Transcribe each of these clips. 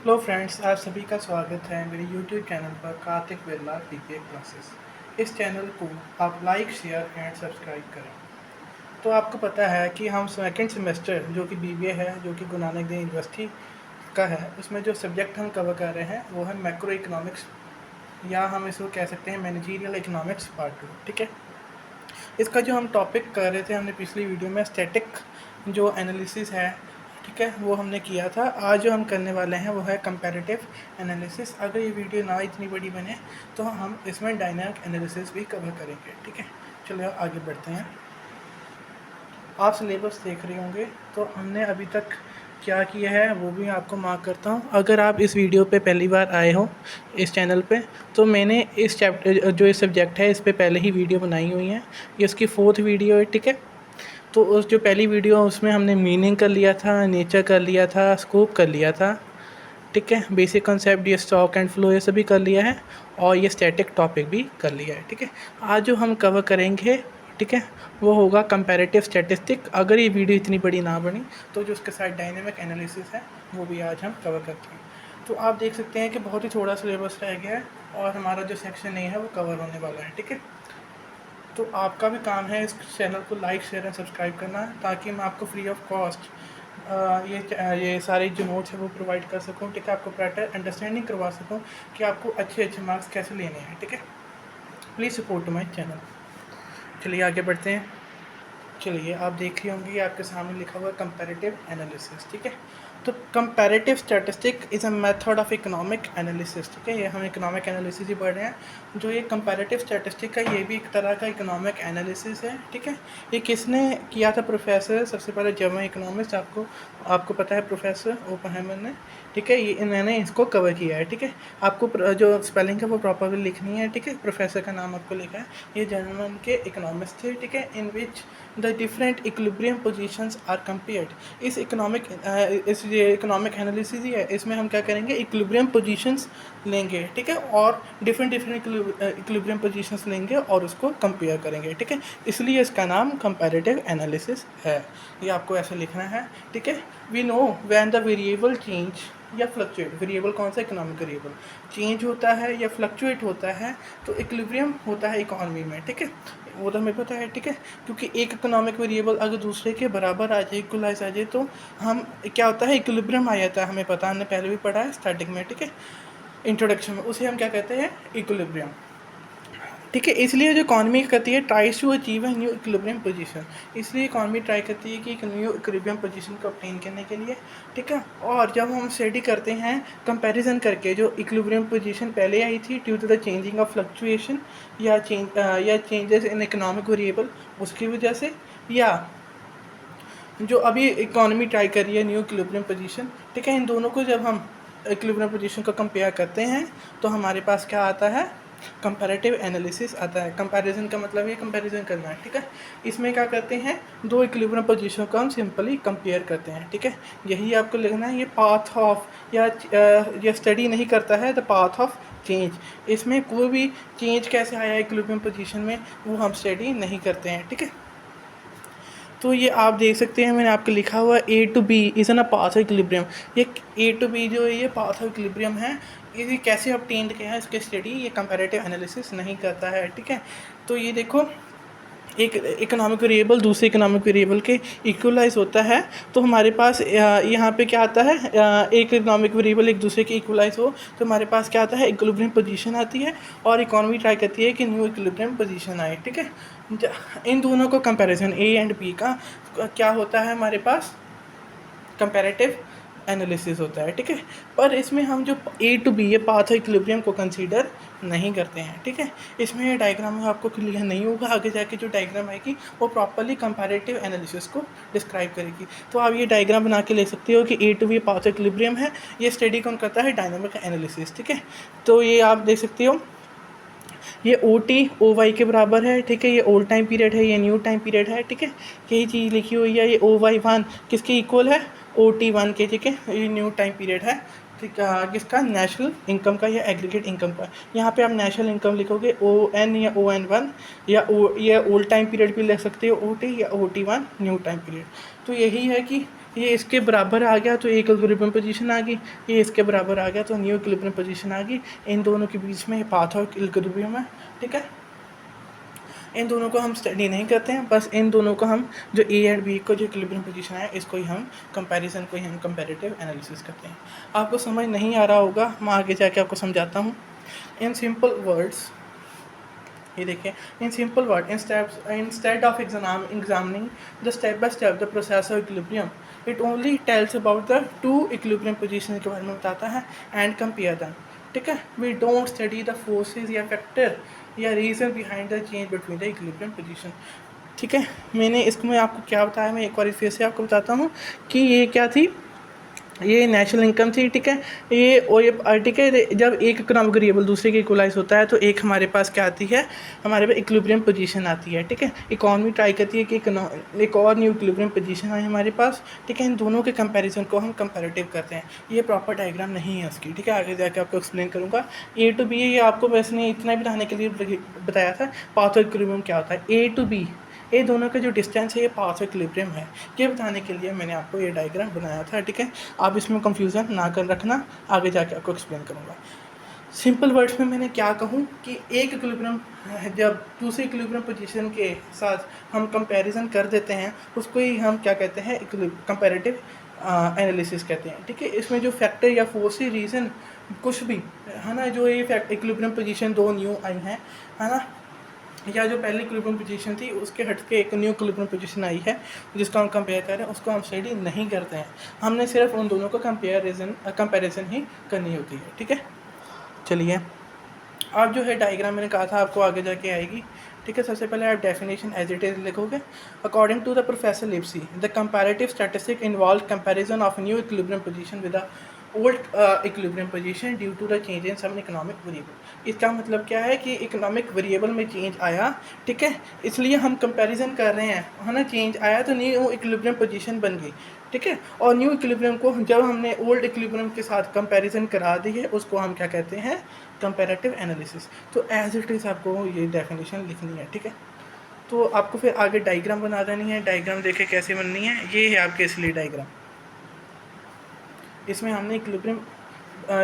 Hello friends, आप सभी का स्वागत है मेरे यूट्यूब चैनल पर कार्तिक बिरला बीबीए क्लासेस। इस चैनल को आप लाइक, शेयर एंड सब्सक्राइब करें। तो आपको पता है कि हम सेकेंड सेमेस्टर जो कि बीबीए है, जो कि गुरु नानक देव यूनिवर्सिटी का है, उसमें जो सब्जेक्ट हम कवर कर रहे हैं वो है मैक्रो इकोनॉमिक्स, या हम इसको कह सकते हैं मैनेजरियल इकोनॉमिक्स पार्ट 2। ठीक है, इसका जो हम टॉपिक कर रहे थे हमने पिछली वीडियो में स्टैटिक जो एनालिसिस है, ठीक है, वो हमने किया था। आज जो हम करने वाले हैं वो है कंपैरेटिव एनालिसिस। अगर ये वीडियो ना इतनी बड़ी बने तो हम इसमें डायनामिक एनालिसिस भी कवर करेंगे। ठीक है, चलिए आगे बढ़ते हैं। आप सिलेबस देख रहे होंगे, तो हमने अभी तक क्या किया है वो भी आपको मार्क करता हूँ। अगर आप इस वीडियो पे पहली बार आए हो इस चैनल पे, तो मैंने इस चैप्टर जो इस सब्जेक्ट है इस पे पहले ही वीडियो बनाई हुई है। ये इसकी 4th वीडियो है। ठीक है, तो उस जो पहली वीडियो उसमें हमने मीनिंग कर लिया था, नेचर कर लिया था, स्कोप कर लिया था। ठीक है, बेसिक कंसेप्ट, ये स्टॉक एंड फ्लो, ये सभी कर लिया है, और ये स्टैटिक टॉपिक भी कर लिया है। ठीक है, आज जो हम कवर करेंगे, ठीक है, वो होगा कंपैरेटिव स्टैटिस्टिक। अगर ये वीडियो इतनी बड़ी ना बनी तो जो उसके साथ डायनेमिक एनालिसिस है वो भी आज हम कवर करते हैं। तो आप देख सकते हैं कि बहुत ही थोड़ा सिलेबस रह गया है और हमारा जो सेक्शन ए है वो कवर होने वाला है। ठीक है, तो आपका भी काम है इस चैनल को लाइक, शेयर एंड सब्सक्राइब करना, ताकि मैं आपको फ्री ऑफ कॉस्ट ये सारे जो नोट्स है वो प्रोवाइड कर सकूं। ठीक है, आपको बेटर अंडरस्टैंडिंग करवा सकूं कि आपको अच्छे अच्छे मार्क्स कैसे लेने हैं। ठीक है, please support to my channel. चलिए आगे बढ़ते हैं। चलिए, आप देख रहे होंगे आपके सामने लिखा हुआ है कंपैरेटिव एनालिसिस। ठीक है, तो comparative statistic is a method of economic analysis. ठीक है, ये हम इकोनॉमिक एनालिसिस ही पढ़ रहे हैं। जो ये कंपैरेटिव स्टैटिस्टिक का ये भी एक तरह का इकोनॉमिक एनालिसिस है। ठीक है, ये किसने किया था? प्रोफेसर, सबसे पहले जर्मन इकोनॉमिस्ट, आपको पता है, प्रोफेसर ओपेनहाइमर ने। ठीक है, ये इन्होंने इसको कवर किया है। ठीक है, आपको जो स्पेलिंग है वो प्रॉपरली लिखनी है। ठीक है, प्रोफेसर का नाम आपको लिखा है। ये जर्मन के इकोनॉमिस्ट थे। ठीक है, in which the different equilibrium positions are compared. इस ये इकोनॉमिक एनालिसिस ही है। इसमें हम क्या करेंगे, इक्विलिब्रियम पोजीशंस लेंगे। ठीक है, और डिफरेंट इक्विलिब्रियम पोजीशंस लेंगे और उसको कंपेयर करेंगे। ठीक है, इसलिए इसका नाम कंपैरेटिव एनालिसिस है। ये आपको ऐसे लिखना है। ठीक है, we know when the variable change या फ्लक्चुएट। वेरिएबल कौन सा? इकोनॉमिक वेरिएबल चेंज होता है या फ्लक्चुएट होता है तो इक्विलिब्रियम होता है इकोनॉमी में। ठीक है, वो तो हमें पता है। ठीक है, क्योंकि एक इकोनॉमिक वेरिएबल अगर दूसरे के बराबर आ जाए, इक्वलाइज आ जाए, तो हम क्या होता है, इक्विलिब्रियम आ जाता है। हमें पता, हमने पहले भी पढ़ा है स्टार्टिंग में। ठीक है, इंट्रोडक्शन में, उसे हम क्या कहते हैं, इक्विलिब्रियम। ठीक है, इसलिए जो इकॉनमी करती है, tries to achieve a new equilibrium position. इसलिए इकॉनमी ट्राई करती है कि एक न्यू इक्विलिब्रियम पोजीशन को ऑब्टेन करने के लिए। ठीक है, और जब हम स्टडी करते हैं कंपैरिजन करके, जो इक्विलिब्रियम पोजीशन पहले आई थी due to the changing of fluctuation या चेंजेस इन इकोनॉमिक वेरिएबल, उसकी वजह से, या जो अभी इकॉनमी ट्राई कर रही है न्यू इक्विलिब्रियम पोजीशन। ठीक है, इन दोनों को जब हम इक्विलिब्रियम पोजीशन को कंपेयर करते हैं तो हमारे पास क्या आता है, कंपैरेटिव एनालिसिस आता है। कंपैरिजन का मतलब ये कंपैरिजन करना है। ठीक है, इसमें क्या करते हैं, दो इक्विलिब्रियम पोजीशन को हम सिंपली कंपेयर करते हैं। ठीक है, यही आपको लिखना है। ये पाथ ऑफ या ये स्टडी नहीं करता है द पाथ ऑफ चेंज। इसमें कोई भी चेंज कैसे आया इक्विलिब्रियम पोजीशन में वो हम स्टडी नहीं करते हैं। ठीक है, तो ये आप देख सकते हैं, मैंने आपको लिखा हुआ A to B is an a path of equilibrium. ये ए टू बी जो है ये पाथ ऑफ इक्विलिब्रियम है। ये कैसे ऑब्टेन्ड किया है, इसके स्टडी ये कंपैरेटिव एनालिसिस नहीं करता है। ठीक है, तो ये देखो, एक इकोनॉमिक वेरिएबल दूसरे इकोनॉमिक वेरिएबल के इक्वलाइज होता है तो हमारे पास यहाँ पे क्या आता है, एक इकोनॉमिक वेरिएबल एक दूसरे के इक्वलाइज हो तो हमारे पास क्या आता है, इक्विलिब्रियम पोजीशन आती है, और इकोनॉमी ट्राई करती है कि न्यू इक्विलिब्रियम पोजीशन आए। ठीक है, इन दोनों को कंपैरिजन ए एंड बी का क्या होता है, हमारे पास कंपैरेटिव एनालिसिस होता है। ठीक है, पर इसमें हम जो ए टू बी ये पाथ ऑफ इक्विलिब्रियम को कंसीडर नहीं करते हैं। ठीक है, इसमें डायग्राम में आपको क्लियर नहीं होगा, आगे जाके जो डायग्राम आएगी वो प्रॉपरली कंपैरेटिव एनालिसिस को डिस्क्राइब करेगी। तो आप ये डायग्राम बना के ले सकते हो कि A to B path of equilibrium है। ये स्टडी कौन करता है, डायनामिक एनालिसिस। ठीक है, तो ये आप देख सकते हो, ये ओ टी ओ वाई के बराबर है। ठीक है, ये ओल्ड टाइम पीरियड है, ये न्यू टाइम पीरियड है। ठीक है, यही चीज़ लिखी हुई है। ये ओ वाई वन किसके इक्वल है, ओ टी वन के। ठीक है, ये न्यू टाइम पीरियड है। ठीक है, किसका, नेशनल इनकम का या एग्रीगेट इनकम का। यहाँ पे आप नेशनल इनकम लिखोगे ओ एन या ओ एन वन, या ओ ये ओल्ड टाइम पीरियड भी लिख सकते हो ओ टी, या O T one new time period. तो यही है कि ये इसके बराबर आ गया तो एक इक्विलिब्रियम पोजीशन आ गई, ये इसके बराबर आ गया तो न्यू इक्विलिब्रियम पोजीशन आ गई। इन दोनों के बीच में पाथ ऑफ इक्विलिब्रियम है, ठीक है। इन दोनों को हम स्टडी नहीं करते हैं, बस इन दोनों को हम जो ए एंड बी को जो इक्विलिब्रियम पोजीशन है इसको ही हम कंपैरिजन को ही हम कंपैरेटिव एनालिसिस करते हैं। आपको समझ नहीं आ रहा होगा, मैं आगे जाके आपको समझाता हूँ। इन सिंपल वर्ड्स, ये देखिए, in simple word instead of examining the step by step the process of equilibrium, it only tells about the two equilibrium position के बारे में बताता है एंड कंपेयर दैम, ठीक है। We don't study the forces या फैक्टर या reason behind the change between the equilibrium position, ठीक है। मैंने इसको मैं आपको क्या बताया, मैं एक बार फिर से आपको बताता हूँ कि ये क्या थी, ये नेशनल इनकम थी, ठीक है। ये और ये ठीक है, जब एक इकोनॉमिक वेरिएबल दूसरे के इक्वलाइज होता है तो एक हमारे पास क्या आती है, हमारे पास इक्विलिब्रियम पोजीशन आती है, ठीक है। इकॉनमी ट्राई करती है कि एक और न्यू इक्विलिब्रियम पोजीशन आए हमारे पास, ठीक है। इन दोनों के कंपैरिजन को हम कंपैरेटिव करते हैं। ये प्रॉपर डायग्राम नहीं है उसकी, ठीक है, आगे जाके आपको एक्सप्लेन करूँगा। ए टू बी, ये आपको वैसे ने इतना बताने के लिए बताया था पाथ ऑफ इक्विलिब्रियम क्या होता है। ए टू बी, ये दोनों का जो डिस्टेंस है ये पाथ ऑफ इक्विलिब्रियम है, ये बताने के लिए मैंने आपको ये डायग्राम बनाया था, ठीक है। आप इसमें कंफ्यूजन ना कर रखना, आगे जाके आपको एक्सप्लेन करूँगा। सिंपल वर्ड्स में मैंने क्या कहूँ कि एक इक्विलिब्रियम जब दूसरे इक्विलिब्रियम पोजीशन के साथ हम कंपैरिजन कर देते हैं उसको ही हम क्या कहते हैं, कंपैरेटिव एनालिसिस कहते हैं, ठीक है। इसमें जो फैक्टर या फोर्स रीज़न कुछ भी है ना, जो ये इक्विलिब्रियम पोजीशन दो न्यू आई हैं, है ना, या जो पहली इक्विलिब्रियम पोजीशन थी उसके हट के एक न्यू इक्विलिब्रियम पोजीशन आई है जिसका हम कंपेयर कर रहे हैं, उसको हम स्टडी नहीं करते हैं। हमने सिर्फ उन दोनों को कंपैरिजन ही करनी होती है, ठीक है। चलिए, आप जो है डायग्राम मैंने कहा था आपको आगे जाके आएगी, ठीक है। सबसे पहले आप डेफिनेशन एज इट इज लिखोगे। According to the professor Lipsey, the comparative statistic involve comparison of new equilibrium position with the old equilibrium position due to the change in some economic variable. इसका मतलब क्या है कि economic variable में change आया, ठीक है, इसलिए हम कंपैरिजन कर रहे हैं, है ना। चेंज आया तो न्यू इक्विलिब्रियम पोजीशन बन गई, ठीक है। और न्यू इक्विलिब्रियम को जब हमने ओल्ड इक्विलिब्रियम के साथ कंपैरिजन करा दी है उसको हम क्या कहते हैं, कंपैरेटिव एनालिसिस। तो एज इट इज़ आपको ये डेफिनेशन लिखनी है, ठीक है। तो आपको फिर आगे डायग्राम बना देनी है। डायग्राम देखे कैसे बननी है, ये है आपके इसलिए डायग्राम। इसमें हमने इक्विलिब्रियम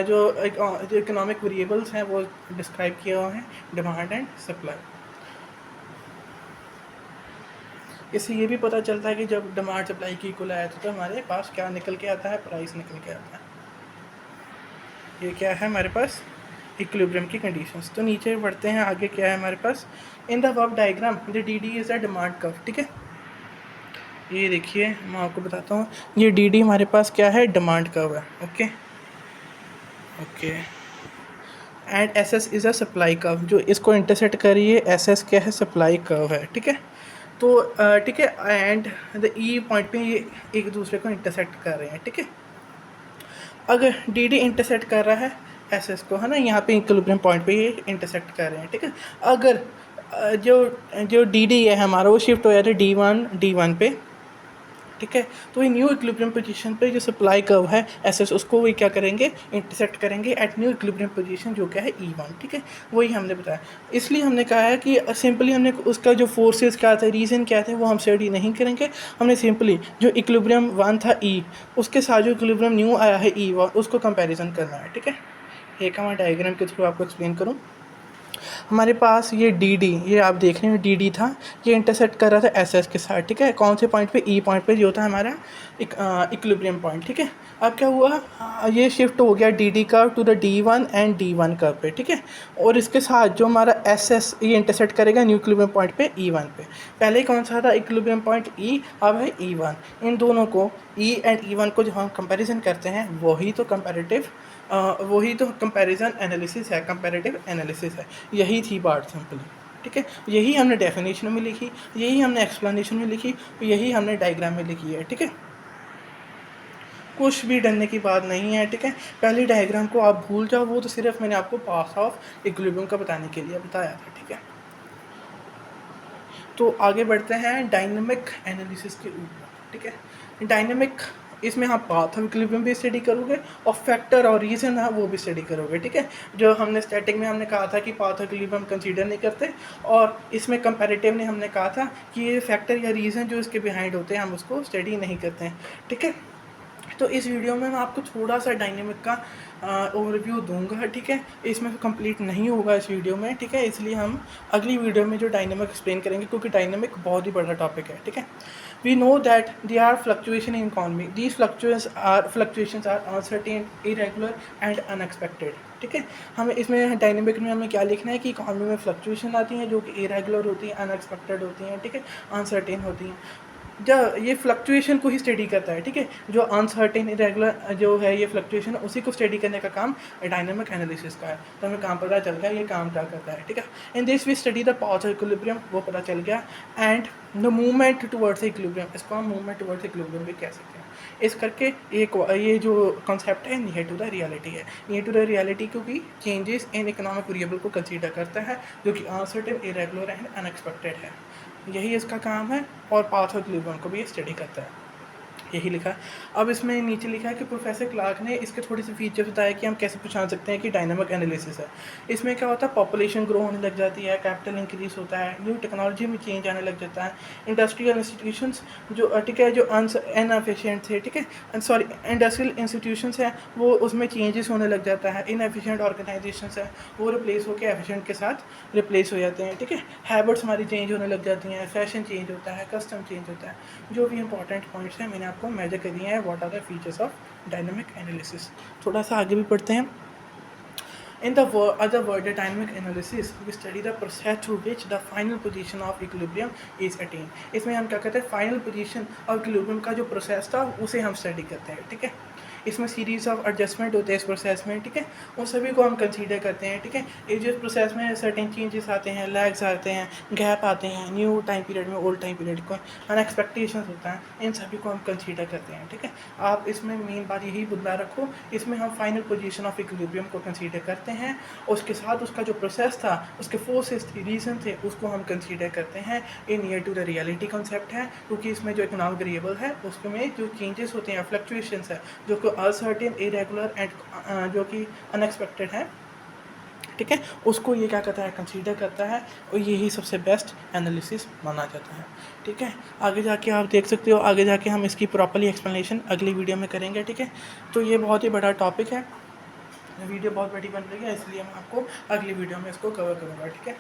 जो इकोनॉमिक वेरिएबल्स हैं वो डिस्क्राइब किए हुए हैं, डिमांड एंड सप्लाई। इससे ये भी पता चलता है कि जब डिमांड सप्लाई की इक्वल आया तो हमारे पास क्या निकल के आता है, प्राइस निकल के आता है। ये क्या है हमारे पास, इक्विलिब्रियम की कंडीशंस। तो नीचे बढ़ते हैं, आगे क्या है हमारे पास, in the above diagram the D D is a demand curve, ठीक है। ये देखिए मैं आपको बताता हूँ, ये डी डी हमारे पास क्या है, डिमांड कर्व है, okay okay. And S S is a supply curve, जो इसको इंटरसेक्ट करिए, एस एस क्या है, सप्लाई कर्व है, ठीक है। तो ठीक है, एंड द ई पॉइंट पे ये एक दूसरे को इंटरसेक्ट कर रहे हैं, ठीक है। अगर डी डी इंटरसेक्ट कर रहा है एस एस को, है ना, यहाँ पे इक्विलिब्रियम पॉइंट पे ये इंटरसेक्ट कर रहे हैं, ठीक है। अगर जो जो डी डी है हमारा वो शिफ्ट हो जाता है डी वन पे, ठीक है, तो ये न्यू इक्विलिब्रियम पोजीशन पे जो सप्लाई कर्व है एस एस, उसको वही क्या करेंगे, इंटरसेक्ट करेंगे एट न्यू इक्विलिब्रियम पोजीशन जो क्या है ई वन, ठीक है। वही हमने बताया, इसलिए हमने कहा है कि सिंपली हमने उसका जो फोर्सेस क्या थे, रीज़न क्या थे, वो हम स्टडी नहीं करेंगे। हमने सिंपली जो इक्विलिब्रियम वन था ई, उसके साथ जो इक्विलिब्रियम न्यू आया है ई वन, उसको कंपेरिजन करना है, ठीक है। एक मैं डायग्राम के थ्रू आपको एक्सप्लेन करूँ। हमारे पास ये डी डी, ये आप देख रहे हैं डी डी था, ये इंटरसेक्ट कर रहा था एस एस के साथ, ठीक है। कौन से पॉइंट पे, ई पॉइंट पे जो था हमारा इक्विलिब्रियम पॉइंट, ठीक है। अब क्या हुआ, ये शिफ्ट हो गया D D curve to the D one and D one curve पे, ठीक है। और इसके साथ जो हमारा एस एस ये इंटरसेक्ट करेगा न्यू इक्विलिब्रियम पॉइंट पे ई वन पे। पहले कौन सा था, इक्विलिब्रियम पॉइंट ई, अब है ई वन। इन दोनों को ई एंड ई वन को जब हम कंपेरिजन करते हैं वही तो कंपैरिजन एनालिसिस है, कंपैरेटिव एनालिसिस है। यही थी बात सिंपली, ठीक है। यही हमने डेफिनेशन में लिखी, यही हमने एक्सप्लेनेशन में लिखी, यही हमने डायग्राम में लिखी है, ठीक है। कुछ भी डरने की बात नहीं है, ठीक है। पहली डायग्राम को आप भूल जाओ, वो तो सिर्फ मैंने आपको पाथ ऑफ इक्विलिब्रियम का बताने के लिए बताया था, ठीक है। तो आगे बढ़ते हैं डायनेमिक एनालिसिस के ऊपर, ठीक है। डायनेमिक इसमें हम पाथ ऑफ इक्विलिब्रियम भी स्टडी करोगे और फैक्टर और रीज़न है वो भी स्टडी करोगे, ठीक है। जो हमने स्टैटिक में हमने कहा था कि पाथ ऑफ इक्विलिब्रियम कंसीडर नहीं करते, और इसमें कंपैरेटिव ने हमने कहा था कि ये फैक्टर या रीज़न जो इसके बिहाइंड होते हैं हम उसको स्टडी नहीं करते हैं, ठीक है। तो इस वीडियो में मैं आपको थोड़ा सा डायनेमिक का ओवरव्यू दूंगा, ठीक है। इसमें कंप्लीट नहीं होगा इस वीडियो में, ठीक है, इसलिए हम अगली वीडियो में जो डायनेमिक एक्सप्लेन करेंगे, क्योंकि डायनेमिक बहुत ही बड़ा टॉपिक है, ठीक है। We know that they are fluctuation in economy, these fluctuations are uncertain, irregular and unexpected, ठीक है। हमें इसमें डायनेमिक में हमें क्या लिखना है कि इकॉनमी में फ्लक्चुएशन आती हैं जो कि इरेगुलर होती हैं, अनएक्सपेक्टेड होती हैं, ठीक है, अनसर्टेन होती हैं। जब ये फ्लक्चुएशन को ही स्टडी करता है, ठीक है, जो अनसर्टेन इरेगुलर जो है ये फ्लक्चुएशन, उसी को स्टडी करने का काम डायनामिक एनालिसिस का है। तो हमें काम पता चल गया ये काम क्या करता है, ठीक है। In this we study the path of equilibrium, वो पता चल गया, and the movement towards equilibrium, इसको हम मूवमेंट टुवर्ड्स इक्विलिब्रियम भी कह सकते हैं। इस करके ये जो कॉन्सेप्ट है नियर टू द रियलिटी है, नियर टू द रियलिटी, क्योंकि चेंजेस इन इकोनॉमिक वेरिएबल को कंसीडर करता है जो कि अनसर्टेन, इरेगुलर एंड अनएक्सपेक्टेड है, यही इसका काम है। और पाथ ऑफ इक्विलिब्रियम को भी स्टडी करता है, यही लिखा है। अब इसमें नीचे लिखा है कि प्रोफेसर क्लार्क ने इसके थोड़े से फीचर्स बताया कि हम कैसे पहचान सकते हैं कि डायनामिक एनालिसिस है। इसमें क्या होता है, पॉपुलेशन ग्रो होने लग जाती है, कैपिटल इंक्रीज होता है, न्यू टेक्नोलॉजी में चेंज आने लग जाता है, इंडस्ट्रियल इंस्टीट्यूशंस जो ठीक है जो इनएफिशिएंट थे, ठीक है, सॉरी, इंडस्ट्रियल इंस्टीट्यूशंस हैं वो उसमें चेंजेस होने लग जाता है, इनएफिशिएंट ऑर्गेनाइजेशंस है वो रिप्लेस होकर एफिशिएंट के साथ रिप्लेस हो जाते हैं, ठीक है। हैबिट्स हमारी चेंज होने लग जाती हैं, फैशन चेंज होता है, कस्टम चेंज होता है। जो भी इंपॉर्टेंट पॉइंट्स हैं मैंने आपको मेजर कर दिए हैं, what are the features of dynamic analysis. थोड़ा सा आगे भी पढ़ते हैं। In the other word, the dynamic analysis, we study the process through which the final position of equilibrium is attained। इसमें हम क्या कहते हैं, फाइनल पोजीशन ऑफ इक्विलिब्रियम का जो प्रोसेस था उसे हम स्टडी करते हैं, ठीक है। इसमें सीरीज ऑफ एडजस्टमेंट होते हैं इस प्रोसेस में, ठीक है, उन सभी को हम कंसीडर करते हैं, ठीक है। ये जो प्रोसेस में सर्टेन चेंजेस आते हैं, लैग्स आते हैं, गैप आते हैं, न्यू टाइम पीरियड में ओल्ड टाइम पीरियड को अनएक्सपेक्टेशंस होता है, इन सभी को हम कंसीडर करते हैं, ठीक है। आप इसमें मेन बात यही बुला रखो, इसमें हम फाइनल पोजीशन ऑफ इक्विलिब्रियम को कंसीडर करते हैं, उसके साथ उसका जो प्रोसेस था, उसके फोर्सेस थे, रीजन थे, उसको हम कंसीडर करते हैं। ये near to the reality concept है, क्योंकि इसमें जो इकोनॉमिक वेरिएबल है उसमें जो चेंजेस होते हैं, फ्लक्चुएशंस है जो कि अनसर्टेन, इरेगुलर एंड जो कि अनएक्सपेक्टेड है, ठीक है, उसको ये क्या करता है, कंसीडर करता है, और यही सबसे बेस्ट एनालिसिस माना जाता है, ठीक है। आगे जाके आप देख सकते हो, आगे जाके हम इसकी प्रॉपर्ली एक्सप्लेनेशन अगली वीडियो में करेंगे, ठीक है। तो ये बहुत ही बड़ा टॉपिक है, वीडियो बहुत बड़ी बन रही है, इसलिए मैं आपको अगली वीडियो में इसको कवर करूँगा, ठीक है।